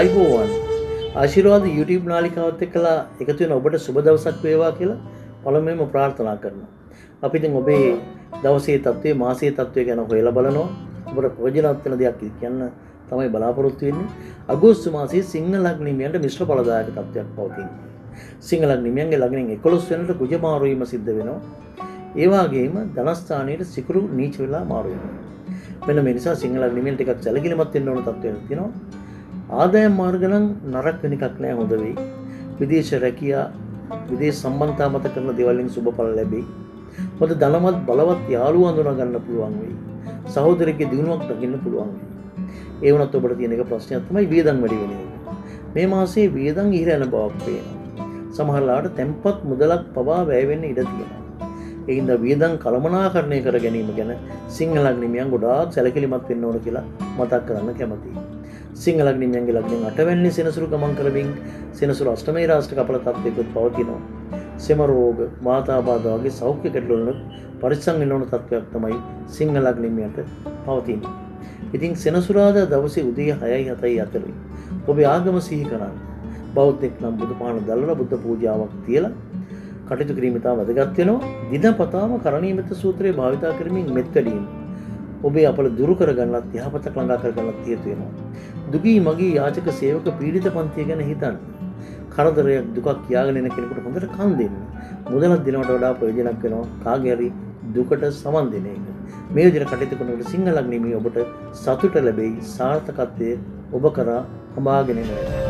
ආයිබෝවන් ආශිර්වාද YouTube නාලිකාවත් එක්කලා එකතු වෙන ඔබට සුබ දවසක් වේවා කියලා පළමුවෙන්ම ප්‍රාර්ථනා කරනවා. අපි දැන් ඔබේ දවසේ තත්ත්වයේ මාසයේ තත්ත්වය ගැන හොයලා බලනවා. ඔබට ප්‍රයෝජනවත් වෙන දෙයක් කියන්න තමයි බලාපොරොත්තු වෙන්නේ. අගෝස්තු මාසයේ සිංහ ලග්නිමියන්ට මිශ්‍ර ඵලදායක තත්ත්වයක් පවතිනවා. සිංහ ලග්නිමියන්ගේ ලග්නෙන් 11 වෙනිට කුජ මාරු වීම සිද්ධ වෙනවා. ඒ වගේම ධනස්ථානයේ සිකුරු නීච වෙලා මාරු වෙනවා. මෙන්න මේ නිසා සිංහ ලග්නිමියන් ටිකක් සැලකිලිමත් වෙන්න ඕන තත්ත්වයක් තියෙනවා. ආදායම් මාර්ග නම් නරක වෙන එකක් නෑ, හොඳ වෙයි. විදේශ රැකියා, විදේශ සම්බන්ධතා මත කරන දේවල් වලින් සුබඵල ලැබෙයි. මොකද ධනවත් බලවත් යාළුවෝ හඳුනා ගන්න පුළුවන් වෙයි. සහෝදරයෙක්ගේ දිනුවක් දකින්න පුළුවන් වෙයි. ඒ වුණත් ඔබට තියෙන එක ප්‍රශ්නයක් තමයි වියදම් වැඩි වෙන එක. මේ මාසයේ වියදම් ඉහළ යන බවක් පේනවා. සමහර ලාට tempat මුදලක් පවා වැය වෙන්න ඉඩ තියෙනවා. ඒ හින්දා වියදම් කළමනාකරණය කර ගැනීම ගැන සිංහ ලග්නිමියන් ගොඩාක් සැලකිලිමත් වෙන්න ඕන කියලා මතක් කරන්න කැමතියි. සිංහ ලග්නිමියන්ගේ ලග්නෙන් 8 වෙනි සෙනසුරු ගමන් කරමින් සෙනසුරු අෂ්ටමයේ රාශි කපල තත්ත්වයකට පවතිනවා. සෙම රෝග, මාතාබාධ වගේ සෞඛ්‍ය ගැටලු වල පරිස්සම් වෙන්න ඕන තත්ත්වයක් තමයි සිංහ ලග්නිමියන්ට පවතින්නේ. ඉතින් සෙනසුරාදා දවසේ උදේ 6යි 7යි අතරේ ඔබේ ආගම සිහි කරන්න. බෞද්ධෙක් නම් බුදු පහන දැල්වලා බුද්ධ පූජාවක් තියලා කටයුතු කිරීම ඉතා වැදගත් වෙනවා. දිනපතාම කරණීයමෙත් සූත්‍රය භාවිතා කරමින් මෙත් වැඩීම ඔබේ අපල දුරු කරගන්නත් යහපතක් ළඟා කරගන්නත් හේතු වෙනවා. දුගී මගී යාචක සේවක පීඩිත පන්තිය ගැන හිතන්න. කරදරයක් දුකක් කියාගෙන එන කෙනෙකුට හොඳට කන් දෙන්න. මුදලක් දෙනවට වඩා ප්‍රයෝජනක් වෙනවා කාගේ හරි දුකට සමන් දෙන එක. මේ විදිහට කටයුතු කරනකොට සිංහ ලග්නෙ මේ ඔබට සතුට ලැබෙයි. සාර්ථකත්වයේ ඔබ කරා හඹාගෙන යනවා.